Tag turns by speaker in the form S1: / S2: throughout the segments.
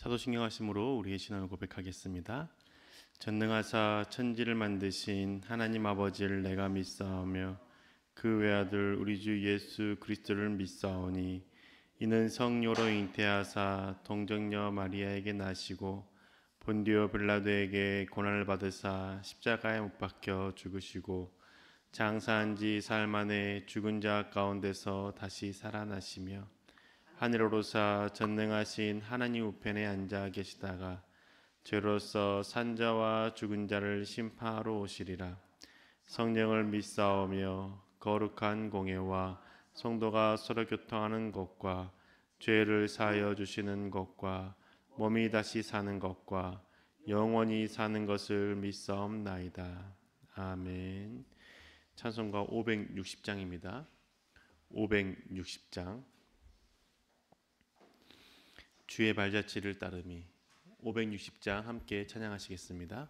S1: 사도신경 하심으로 우리의 신앙을 고백하겠습니다. 전능하사 천지를 만드신 하나님 아버지를 내가 믿사오며 그 외아들 우리 주 예수 그리스도를 믿사오니 이는 성녀로 잉태하사 동정녀 마리아에게 나시고 본디오 빌라도에게 고난을 받으사 십자가에 못 박혀 죽으시고 장사한 지 사흘 만에 죽은 자 가운데서 다시 살아나시며 하늘에 오르사 전능하신 하나님 우편에 앉아 계시다가 죄로서 산자와 죽은 자를 심판하러 오시리라. 성령을 믿사오며 거룩한 공예와 성도가 서로 교통하는 것과 죄를 사하여 주시는 것과 몸이 다시 사는 것과 영원히 사는 것을 믿사옵나이다. 아멘. 찬송가 560장입니다. 560장 주의 발자취를 따르미. 560장 함께 찬양하시겠습니다.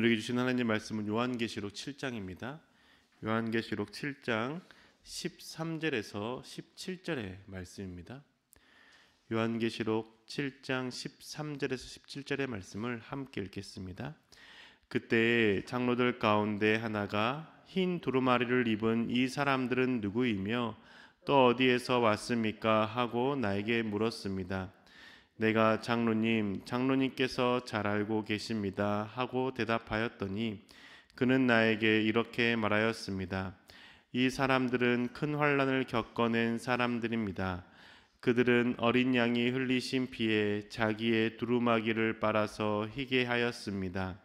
S1: 오늘에게 주신 하나님 말씀은 요한계시록 7장입니다. 요한계시록 7장 13절에서 17절의 말씀입니다. 요한계시록 7장 13절에서 17절의 말씀을 함께 읽겠습니다. 그때 장로들 가운데 하나가 흰 두루마리를 입은 이 사람들은 누구이며 또 어디에서 왔습니까? 하고 나에게 물었습니다. 내가 장로님께서 잘 알고 계십니다 하고 대답하였더니 그는 나에게 이렇게 말하였습니다. 이 사람들은 큰 환난을 겪어낸 사람들입니다. 그들은 어린 양이 흘리신 피에 자기의 두루마기를 빨아서 희게 하였습니다.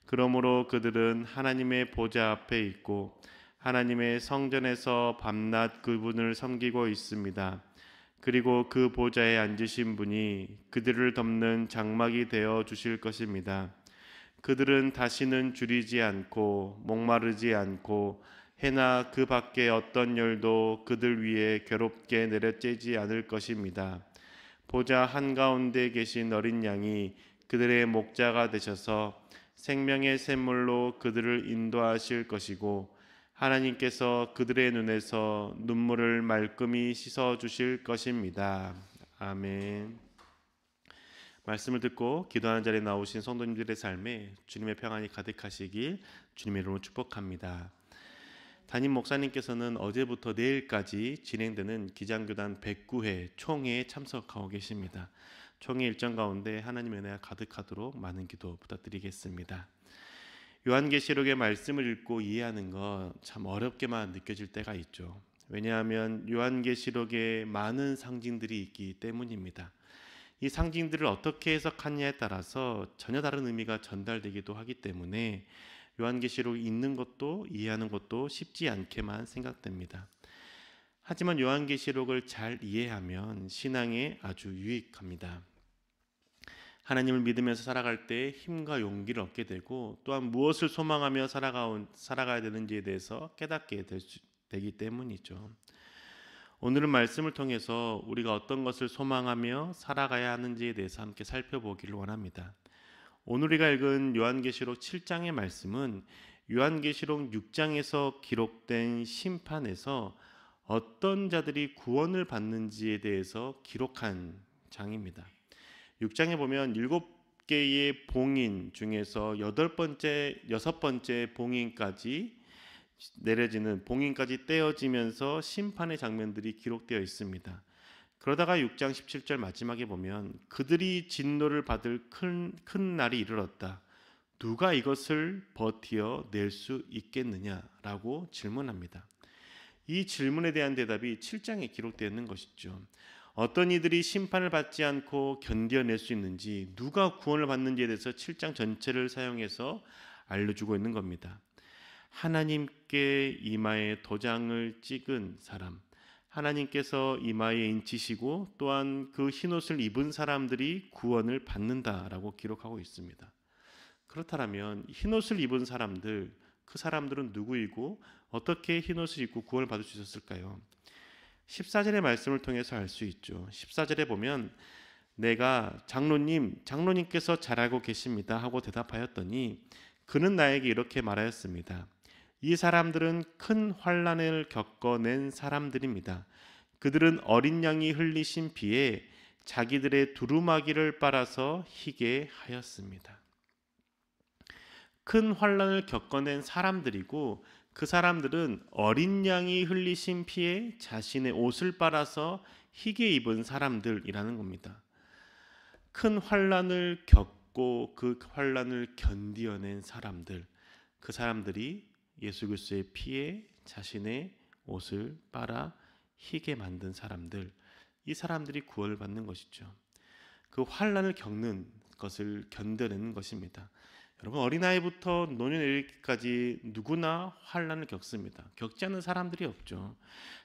S1: 그러므로 그들은 하나님의 보좌 앞에 있고 하나님의 성전에서 밤낮 그분을 섬기고 있습니다. 그리고 그 보좌에 앉으신 분이 그들을 덮는 장막이 되어 주실 것입니다. 그들은 다시는 줄이지 않고 목마르지 않고 해나 그 밖에 어떤 열도 그들 위에 괴롭게 내려쬐지 않을 것입니다. 보좌 한가운데 계신 어린 양이 그들의 목자가 되셔서 생명의 샘물로 그들을 인도하실 것이고 하나님께서 그들의 눈에서 눈물을 말끔히 씻어 주실 것입니다. 아멘. 말씀을 듣고 기도하는 자리에 나오신 성도님들의 삶에 주님의 평안이 가득하시길 주님의 이름으로 축복합니다. 담임 목사님께서는 어제부터 내일까지 진행되는 기장교단 109회 총회에 참석하고 계십니다. 총회 일정 가운데 하나님의 은혜가 가득하도록 많은 기도 부탁드리겠습니다. 요한계시록의 말씀을 읽고 이해하는 것 참 어렵게만 느껴질 때가 있죠. 왜냐하면 요한계시록에 많은 상징들이 있기 때문입니다. 이 상징들을 어떻게 해석하느냐에 따라서 전혀 다른 의미가 전달되기도 하기 때문에 요한계시록이 읽는 것도 이해하는 것도 쉽지 않게만 생각됩니다. 하지만 요한계시록을 잘 이해하면 신앙에 아주 유익합니다. 하나님을 믿으면서 살아갈 때 힘과 용기를 얻게 되고 또한 무엇을 소망하며 살아가야 되는지에 대해서 깨닫게 되기 때문이죠. 오늘은 말씀을 통해서 우리가 어떤 것을 소망하며 살아가야 하는지에 대해서 함께 살펴보기를 원합니다. 오늘 우리가 읽은 요한계시록 7장의 말씀은 요한계시록 6장에서 기록된 심판에서 어떤 자들이 구원을 받는지에 대해서 기록한 장입니다. 6장에 보면 7개의 봉인 중에서 6번째 봉인까지 내려지는 봉인까지 떼어지면서 심판의 장면들이 기록되어 있습니다. 그러다가 6장 17절 마지막에 보면 그들이 진노를 받을 큰 날이 이르렀다. 누가 이것을 버티어 낼 수 있겠느냐라고 질문합니다. 이 질문에 대한 대답이 7장에 기록되어 있는 것이죠. 어떤 이들이 심판을 받지 않고 견뎌낼 수 있는지, 누가 구원을 받는지에 대해서 7장 전체를 사용해서 알려주고 있는 겁니다. 하나님께 이마에 도장을 찍은 사람, 하나님께서 이마에 인치시고 또한 그 흰옷을 입은 사람들이 구원을 받는다라고 기록하고 있습니다. 그렇다면 흰옷을 입은 사람들, 그 사람들은 누구이고 어떻게 흰옷을 입고 구원을 받을 수 있었을까요? 14절의 말씀을 통해서 알 수 있죠. 14절에 보면 내가 장로님께서 잘 알고 계십니다 하고 대답하였더니 그는 나에게 이렇게 말하였습니다. 이 사람들은 큰 환난을 겪어낸 사람들입니다. 그들은 어린 양이 흘리신 피에 자기들의 두루마기를 빨아서 희게 하였습니다. 큰 환난을 겪어낸 사람들이고 그 사람들은 어린 양이 흘리신 피에 자신의 옷을 빨아서 희게 입은 사람들이라는 겁니다. 큰 환난을 겪고 그 환난을 견디어낸 사람들, 그 사람들이 예수 그리스도의 피에 자신의 옷을 빨아 희게 만든 사람들, 이 사람들이 구원을 받는 것이죠. 그 환난을 겪는 것을 견뎌내는 것입니다. 여러분, 어린아이부터 노년에 이르기까지 누구나 환난을 겪습니다. 겪지 않는 사람들이 없죠.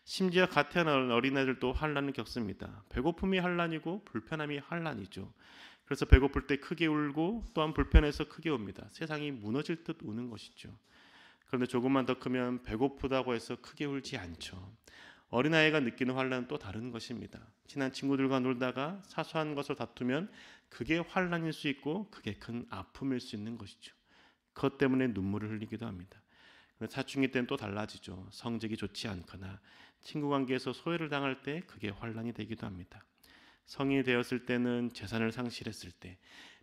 S1: 심지어 갓 태어난 어린아이들도 환난을 겪습니다. 배고픔이 환난이고 불편함이 환난이죠. 그래서 배고플 때 크게 울고 또한 불편해서 크게 웁니다. 세상이 무너질 듯 우는 것이죠. 그런데 조금만 더 크면 배고프다고 해서 크게 울지 않죠. 어린아이가 느끼는 환난은 또 다른 것입니다. 친한 친구들과 놀다가 사소한 것을 다투면 그게 환난일 수 있고 그게 큰 아픔일 수 있는 것이죠. 그것 때문에 눈물을 흘리기도 합니다. 사춘기 때는 또 달라지죠. 성적이 좋지 않거나 친구 관계에서 소외를 당할 때 그게 환난이 되기도 합니다. 성인이 되었을 때는 재산을 상실했을 때,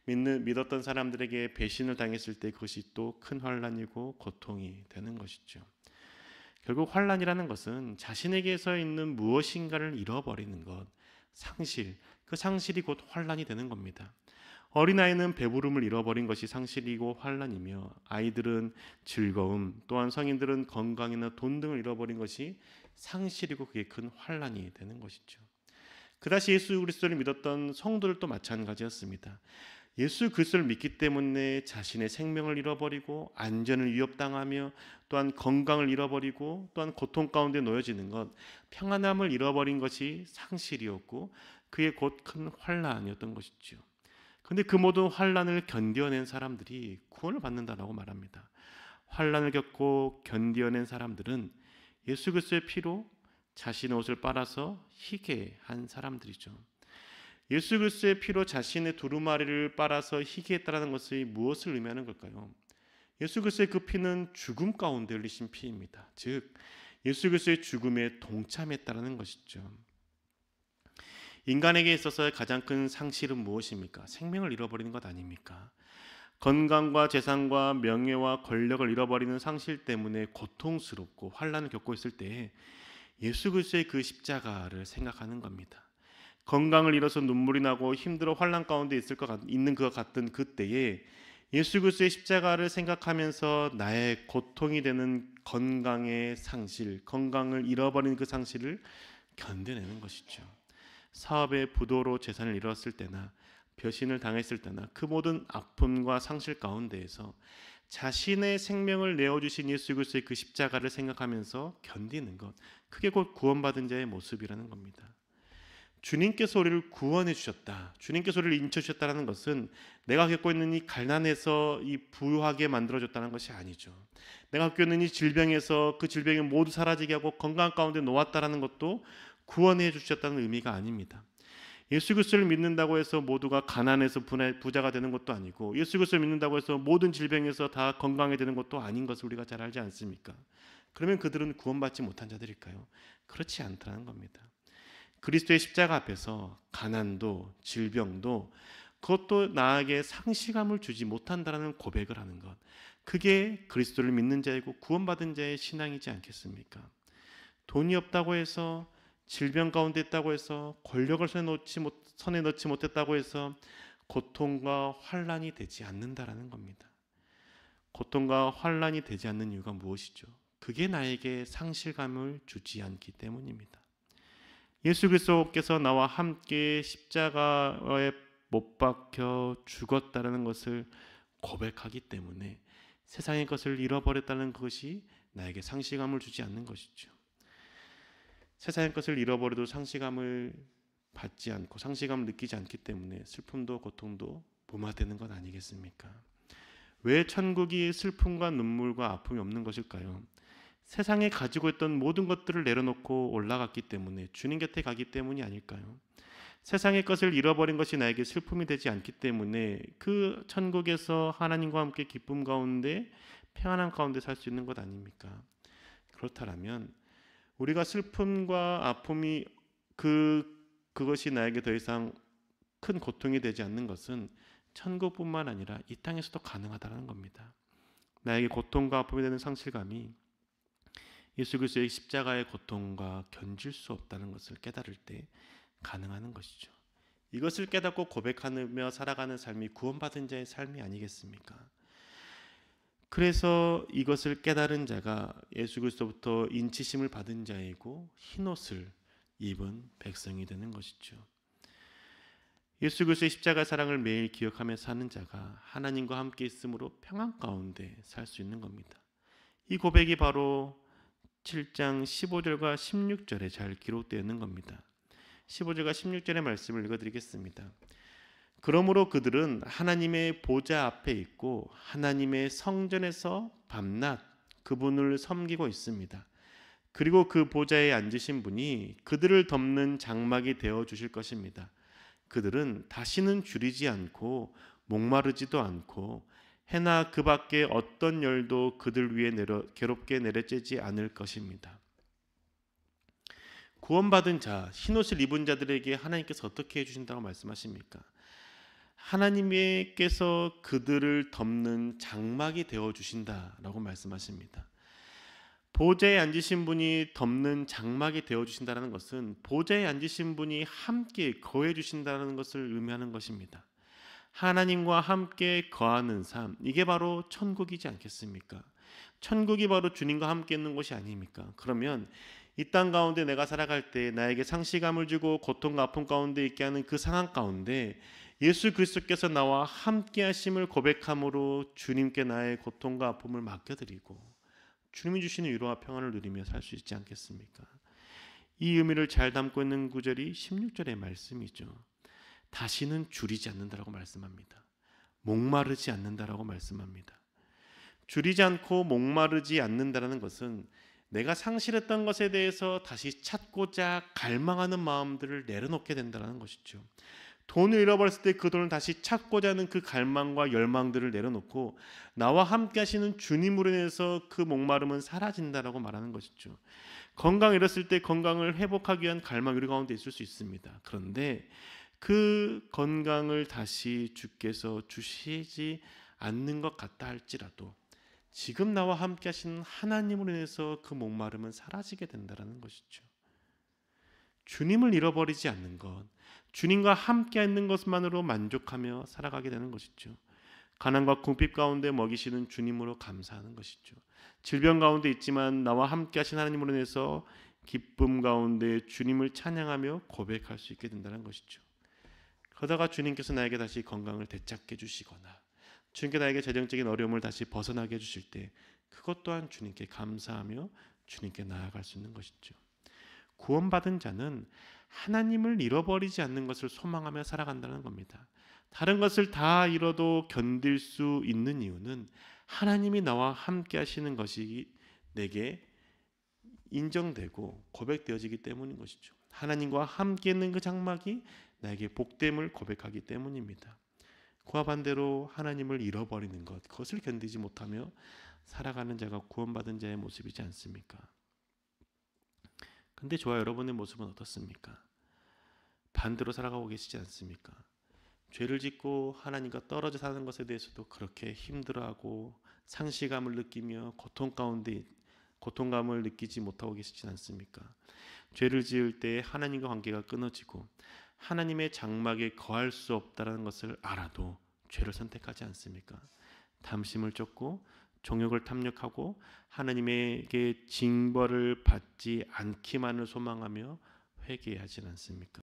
S1: 믿었던 사람들에게 배신을 당했을 때 그것이 또 큰 환난이고 고통이 되는 것이죠. 결국 환난이라는 것은 자신에게서 있는 무엇인가를 잃어버리는 것, 상실, 그 상실이 곧 환난이 되는 겁니다. 어린아이는 배부름을 잃어버린 것이 상실이고 환난이며 아이들은 즐거움, 또한 성인들은 건강이나 돈 등을 잃어버린 것이 상실이고 그게 큰 환난이 되는 것이죠. 그다시 예수 그리스도를 믿었던 성도들도 마찬가지였습니다. 예수 그리스도를 믿기 때문에 자신의 생명을 잃어버리고 안전을 위협당하며 또한 건강을 잃어버리고 또한 고통 가운데 놓여지는 것, 평안함을 잃어버린 것이 상실이었고 그게 곧 큰 환난이었던 것이죠. 그런데 그 모든 환난을 견뎌낸 사람들이 구원을 받는다라고 말합니다. 환난을 겪고 견뎌낸 사람들은 예수 그리스도의 피로 자신의 옷을 빨아서 희게 한 사람들이죠. 예수 그리스도의 피로 자신의 두루마리를 빨아서 희게 했다는 것이 무엇을 의미하는 걸까요? 예수 그리스도의 그 피는 죽음 가운데 흘리신 피입니다. 즉 예수 그리스도의 죽음에 동참했다는 것이죠. 인간에게 있어서의 가장 큰 상실은 무엇입니까? 생명을 잃어버리는 것 아닙니까? 건강과 재산과 명예와 권력을 잃어버리는 상실 때문에 고통스럽고 환난을 겪고 있을 때에 예수 그리스도의 그 십자가를 생각하는 겁니다. 건강을 잃어서 눈물이 나고 힘들어 환난 가운데 있는 것 같은 그때에 예수 그리스도의 십자가를 생각하면서 나의 고통이 되는 건강의 상실, 건강을 잃어버린 그 상실을 견뎌내는 것이죠. 사업의 부도로 재산을 잃었을 때나 배신을 당했을 때나 그 모든 아픔과 상실 가운데에서 자신의 생명을 내어주신 예수 그리스도의 그 십자가를 생각하면서 견디는 것, 그게 곧 구원받은 자의 모습이라는 겁니다. 주님께서 우리를 구원해 주셨다, 주님께서 우리를 인쳐 주셨다는 것은 내가 겪고 있는 이 가난에서 이 부유하게 만들어줬다는 것이 아니죠. 내가 겪고 있는 이 질병에서 그 질병이 모두 사라지게 하고 건강 가운데 놓았다는 것도 구원해 주셨다는 의미가 아닙니다. 예수 그리스도를 믿는다고 해서 모두가 가난해서 부자가 되는 것도 아니고, 예수 그리스도를 믿는다고 해서 모든 질병에서 다 건강해 되는 것도 아닌 것을 우리가 잘 알지 않습니까? 그러면 그들은 구원받지 못한 자들일까요? 그렇지 않다는 겁니다. 그리스도의 십자가 앞에서 가난도 질병도 그것도 나에게 상실감을 주지 못한다는 고백을 하는 것, 그게 그리스도를 믿는 자이고 구원받은 자의 신앙이지 않겠습니까? 돈이 없다고 해서, 질병 가운데 있다고 해서, 권력을 손에 넣지 못했다고 해서 고통과 환난이 되지 않는다라는 겁니다. 고통과 환난이 되지 않는 이유가 무엇이죠? 그게 나에게 상실감을 주지 않기 때문입니다. 예수 그리스도께서 나와 함께 십자가에 못 박혀 죽었다는 것을 고백하기 때문에 세상의 것을 잃어버렸다는 것이 나에게 상실감을 주지 않는 것이죠. 세상의 것을 잃어버려도 상실감을 받지 않고 상실감을 느끼지 않기 때문에 슬픔도 고통도 무마되는 것 아니겠습니까? 왜 천국이 슬픔과 눈물과 아픔이 없는 것일까요? 세상에 가지고 있던 모든 것들을 내려놓고 올라갔기 때문에, 주님 곁에 가기 때문이 아닐까요? 세상의 것을 잃어버린 것이 나에게 슬픔이 되지 않기 때문에 그 천국에서 하나님과 함께 기쁨 가운데 평안한 가운데 살 수 있는 것 아닙니까? 그렇다면 우리가 슬픔과 아픔이 그것이 나에게 더 이상 큰 고통이 되지 않는 것은 천국뿐만 아니라 이 땅에서도 가능하다는 겁니다. 나에게 고통과 아픔이 되는 상실감이 예수 그리스도의 십자가의 고통과 견질 수 없다는 것을 깨달을 때 가능한 것이죠. 이것을 깨닫고 고백하며 살아가는 삶이 구원받은 자의 삶이 아니겠습니까? 그래서 이것을 깨달은 자가 예수 그리스도부터 인치심을 받은 자이고 흰옷을 입은 백성이 되는 것이죠. 예수 그리스도의 십자가 사랑을 매일 기억하며 사는 자가 하나님과 함께 있음으로 평안 가운데 살 수 있는 겁니다. 이 고백이 바로 7장 15절과 16절에 잘 기록되어 있는 겁니다. 15절과 16절의 말씀을 읽어드리겠습니다. 그러므로 그들은 하나님의 보좌 앞에 있고 하나님의 성전에서 밤낮 그분을 섬기고 있습니다. 그리고 그 보좌에 앉으신 분이 그들을 덮는 장막이 되어 주실 것입니다. 그들은 다시는 줄이지 않고 목마르지도 않고 해나 그 밖에 어떤 열도 그들 위에 괴롭게 내려쬐지 않을 것입니다. 구원받은 자, 흰옷을 입은 자들에게 하나님께서 어떻게 해주신다고 말씀하십니까? 하나님께서 그들을 덮는 장막이 되어주신다라고 말씀하십니다. 보좌에 앉으신 분이 덮는 장막이 되어주신다는 것은 보좌에 앉으신 분이 함께 거해 주신다는 것을 의미하는 것입니다. 하나님과 함께 거하는 삶, 이게 바로 천국이지 않겠습니까? 천국이 바로 주님과 함께 있는 곳이 아닙니까? 그러면 이 땅 가운데 내가 살아갈 때 나에게 상실감을 주고 고통과 아픔 가운데 있게 하는 그 상황 가운데 예수 그리스도께서 나와 함께 하심을 고백함으로 주님께 나의 고통과 아픔을 맡겨드리고 주님이 주시는 위로와 평안을 누리며 살 수 있지 않겠습니까? 이 의미를 잘 담고 있는 구절이 16절의 말씀이죠. 다시는 줄이지 않는다라고 말씀합니다. 목마르지 않는다라고 말씀합니다. 줄이지 않고 목마르지 않는다라는 것은 내가 상실했던 것에 대해서 다시 찾고자 갈망하는 마음들을 내려놓게 된다는 것이죠. 돈을 잃어버렸을 때 그 돈을 다시 찾고자 하는 그 갈망과 열망들을 내려놓고 나와 함께 하시는 주님으로 인해서 그 목마름은 사라진다라고 말하는 것이죠. 건강을 잃었을 때 건강을 회복하기 위한 갈망이 우리 가운데 있을 수 있습니다. 그런데 그 건강을 다시 주께서 주시지 않는 것 같다 할지라도 지금 나와 함께 하시는 하나님으로 인해서 그 목마름은 사라지게 된다는 것이죠. 주님을 잃어버리지 않는 것, 주님과 함께 있는 것만으로 만족하며 살아가게 되는 것이죠. 가난과 궁핍 가운데 먹이시는 주님으로 감사하는 것이죠. 질병 가운데 있지만 나와 함께 하신 하나님으로 인해서 기쁨 가운데 주님을 찬양하며 고백할 수 있게 된다는 것이죠. 그러다가 주님께서 나에게 다시 건강을 되찾게 해주시거나 주님께 나에게 재정적인 어려움을 다시 벗어나게 해주실 때 그것 또한 주님께 감사하며 주님께 나아갈 수 있는 것이죠. 구원받은 자는 하나님을 잃어버리지 않는 것을 소망하며 살아간다는 겁니다. 다른 것을 다 잃어도 견딜 수 있는 이유는 하나님이 나와 함께 하시는 것이 내게 인정되고 고백되어지기 때문인 것이죠. 하나님과 함께 있는 그 장막이 나에게 복됨을 고백하기 때문입니다. 그와 반대로 하나님을 잃어버리는 것, 그것을 견디지 못하며 살아가는 자가 구원받은 자의 모습이지 않습니까? 근데 저와 여러분의 모습은 어떻습니까? 반대로 살아가고 계시지 않습니까? 죄를 짓고 하나님과 떨어져 사는 것에 대해서도 그렇게 힘들어하고 상실감을 느끼며 고통감을 느끼지 못하고 계시지 않습니까? 죄를 지을 때 하나님과 관계가 끊어지고 하나님의 장막에 거할 수 없다는 것을 알아도 죄를 선택하지 않습니까? 탐심을 쫓고 정욕을 탐욕하고 하나님에게 징벌을 받지 않기만을 소망하며 회개하지 않습니까?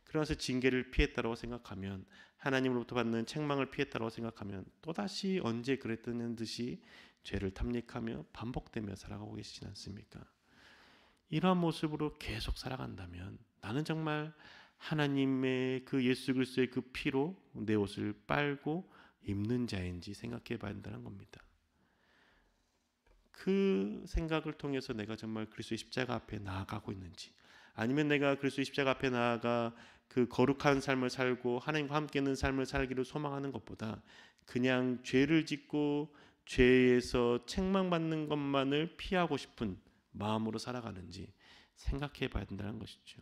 S1: 그러면서 징계를 피했다고 생각하면 하나님으로부터 받는 책망을 피했다고 생각하면 또다시 언제 그랬다는 듯이 죄를 탐닉하며 반복되며 살아가고 계시지 않습니까? 이러한 모습으로 계속 살아간다면 나는 정말 하나님의 그 예수 그리스도의 그 피로 내 옷을 빨고 입는 자인지 생각해 봐야 한다는 겁니다. 그 생각을 통해서 내가 정말 그리스도의 십자가 앞에 나아가고 있는지, 아니면 내가 그리스도의 십자가 앞에 나아가 그 거룩한 삶을 살고 하나님과 함께 있는 삶을 살기를 소망하는 것보다 그냥 죄를 짓고 죄에서 책망받는 것만을 피하고 싶은 마음으로 살아가는지 생각해 봐야 된다는 것이죠.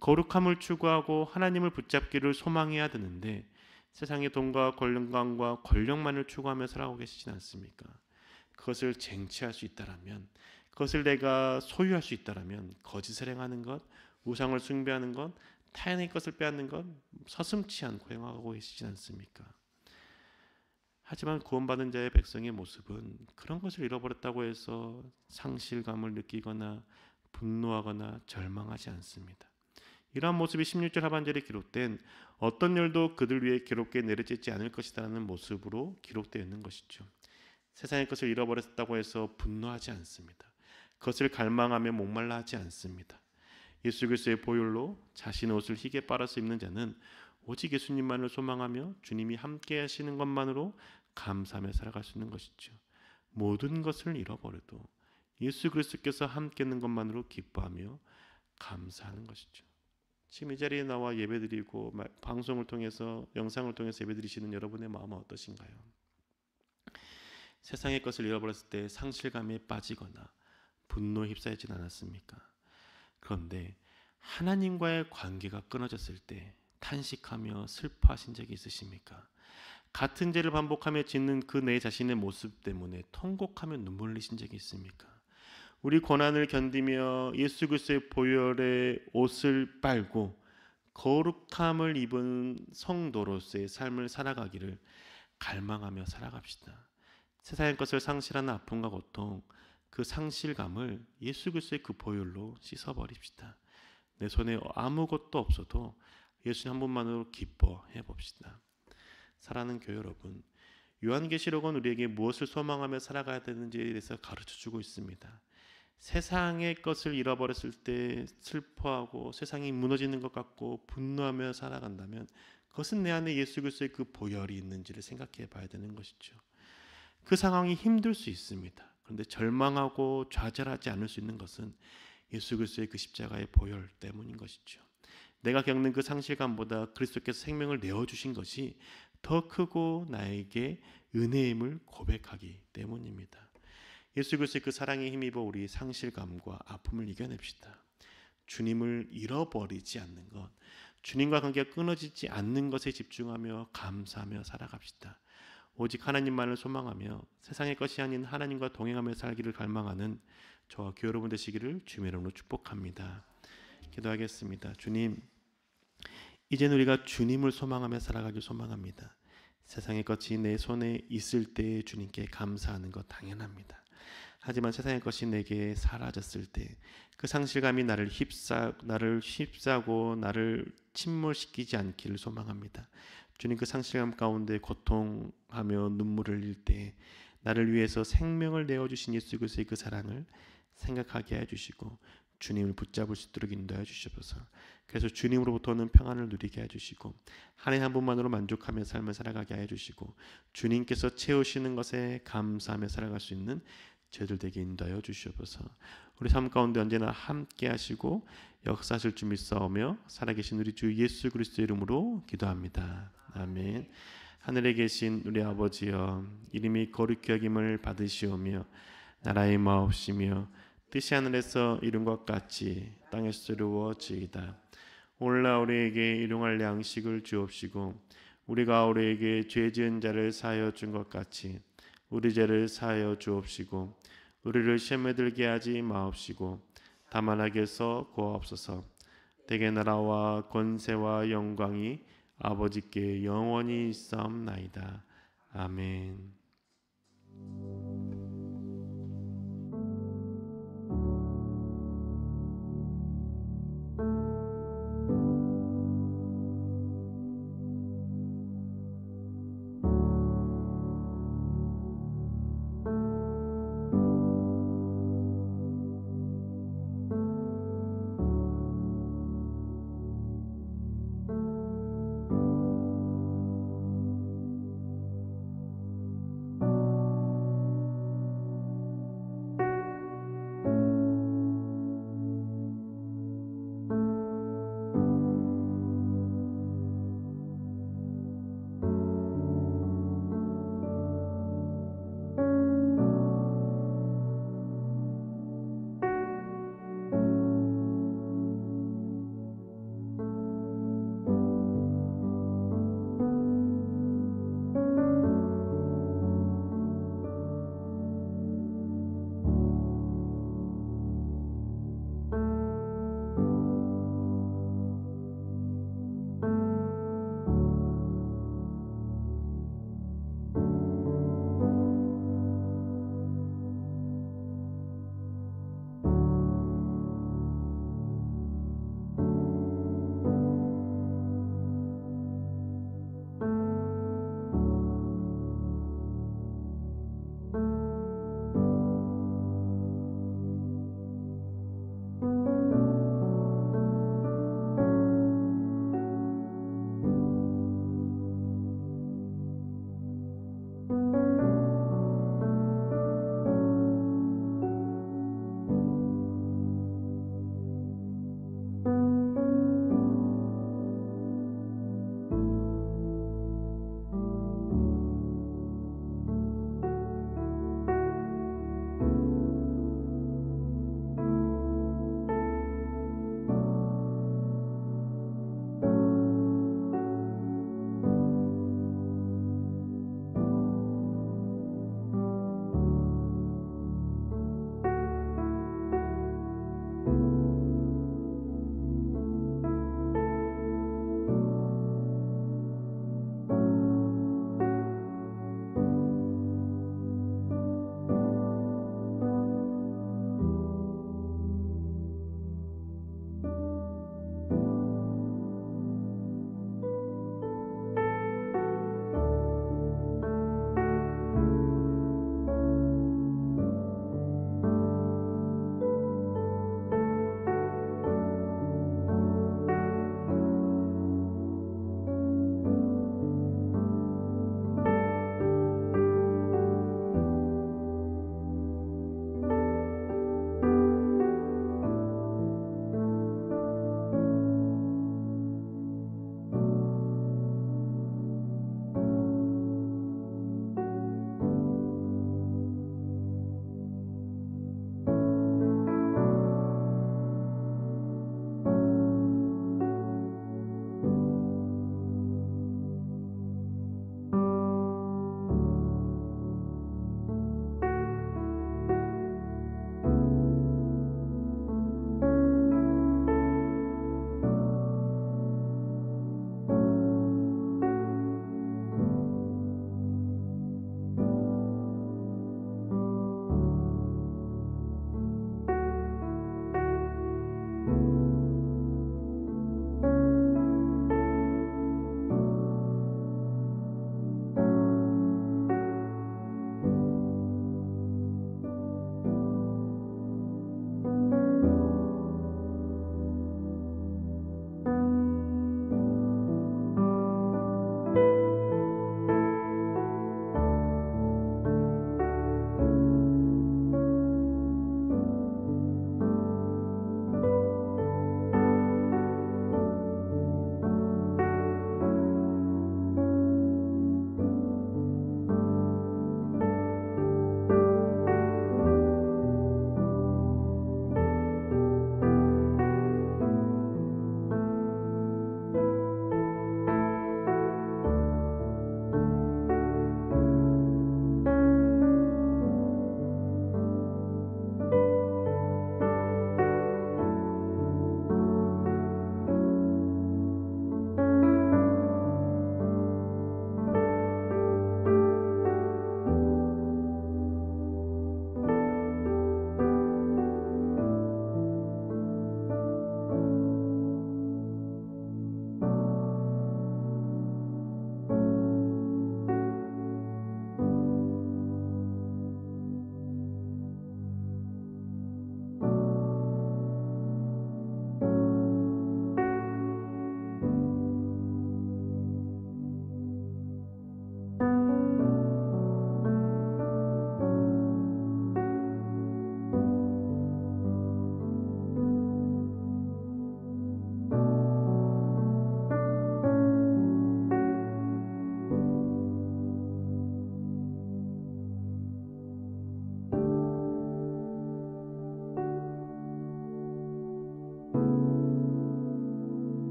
S1: 거룩함을 추구하고 하나님을 붙잡기를 소망해야 되는데 세상의 돈과 권력감과 권력만을 추구하며 살아가고 계시지 않습니까? 그것을 쟁취할 수 있다라면, 그것을 내가 소유할 수 있다라면 거짓을 행하는 것, 우상을 숭배하는 것, 타인의 것을 빼앗는 것 서슴지 않고 행하고 계시지 않습니까? 하지만 구원받은 자의 백성의 모습은 그런 것을 잃어버렸다고 해서 상실감을 느끼거나 분노하거나 절망하지 않습니다. 이러한 모습이 16절 하반절에 기록된 어떤 일도 그들 위해 괴롭게 내려지지 않을 것이라는 모습으로 기록되어 있는 것이죠. 세상의 것을 잃어버렸다고 해서 분노하지 않습니다. 그것을 갈망하며 목말라 하지 않습니다. 예수 그리스도의 보혈로 자신의 옷을 희게 빨아서 입는 자는 오직 예수님만을 소망하며 주님이 함께 하시는 것만으로 감사하며 살아갈 수 있는 것이죠. 모든 것을 잃어버려도 예수 그리스도께서 함께 있는 것만으로 기뻐하며 감사하는 것이죠. 지금 이 자리에 나와 예배드리고 방송을 통해서 영상을 통해서 예배드리시는 여러분의 마음은 어떠신가요? 세상의 것을 잃어버렸을 때 상실감에 빠지거나 분노에 휩싸이진 않았습니까? 그런데 하나님과의 관계가 끊어졌을 때 탄식하며 슬퍼하신 적이 있으십니까? 같은 죄를 반복하며 짓는 그 내 자신의 모습 때문에 통곡하며 눈물 흘리신 적이 있습니까? 우리 고난을 견디며 예수 그리스도의 보혈의 옷을 빨고 거룩함을 입은 성도로서의 삶을 살아가기를 갈망하며 살아갑시다. 세상의 것을 상실하는 아픔과 고통, 그 상실감을 예수 그리스도의 그 보혈로 씻어버립시다. 내 손에 아무것도 없어도 예수님 한 분만으로 기뻐해 봅시다. 사랑하는 교회 여러분, 요한계시록은 우리에게 무엇을 소망하며 살아가야 되는지에 대해서 가르쳐주고 있습니다. 세상의 것을 잃어버렸을 때 슬퍼하고 세상이 무너지는 것 같고 분노하며 살아간다면 그것은 내 안에 예수 그리스도의 그 보혈이 있는지를 생각해 봐야 되는 것이죠. 그 상황이 힘들 수 있습니다. 그런데 절망하고 좌절하지 않을 수 있는 것은 예수 그리스도의 그 십자가의 보혈 때문인 것이죠. 내가 겪는 그 상실감보다 그리스도께서 생명을 내어주신 것이 더 크고 나에게 은혜임을 고백하기 때문입니다. 예수 그리스도의 그 사랑에 힘입어 우리 상실감과 아픔을 이겨냅시다. 주님을 잃어버리지 않는 것, 주님과 관계가 끊어지지 않는 것에 집중하며 감사하며 살아갑시다. 오직 하나님만을 소망하며 세상의 것이 아닌 하나님과 동행하며 살기를 갈망하는 저와 교회 여러분 되시기를 주님의 이름으로 축복합니다. 기도하겠습니다. 주님, 이제는 우리가 주님을 소망하며 살아가길 소망합니다. 세상의 것이 내 손에 있을 때 주님께 감사하는 것 당연합니다. 하지만 세상의 것이 내게 사라졌을 때 그 상실감이 나를 휩싸고 나를 침몰시키지 않기를 소망합니다. 주님, 그 상실감 가운데 고통하며 눈물을 흘릴 때 나를 위해서 생명을 내어주신 예수 그리스도의 그 사랑을 생각하게 해주시고 주님을 붙잡을 수 있도록 인도해 주시옵소서. 그래서 주님으로부터 오는 평안을 누리게 해주시고 하나님 한 분만으로 만족하며 삶을 살아가게 해주시고 주님께서 채우시는 것에 감사하며 살아갈 수 있는 저희들 되게 인도하여 주시옵소서. 우리 삶 가운데 언제나 함께 하시고 역사하실 줄 믿사오며 살아계신 우리 주 예수 그리스도의 이름으로 기도합니다. 아멘. 하늘에 계신 우리 아버지여, 이름이 거룩히 여김을 받으시오며 나라의 마옵시며 뜻이 하늘에서 이룬 것 같이 땅에서 이루어지이다. 오늘날 우리에게 일용할 양식을 주옵시고 우리가 우리에게 죄 지은 자를 사하여 준 것 같이 우리 죄를 사하여 주옵시고 우리를 시험에 들게 하지 마옵시고 다만 악에서 구하옵소서. 대개 나라와 권세와 영광이 아버지께 영원히 있사옵나이다. 아멘.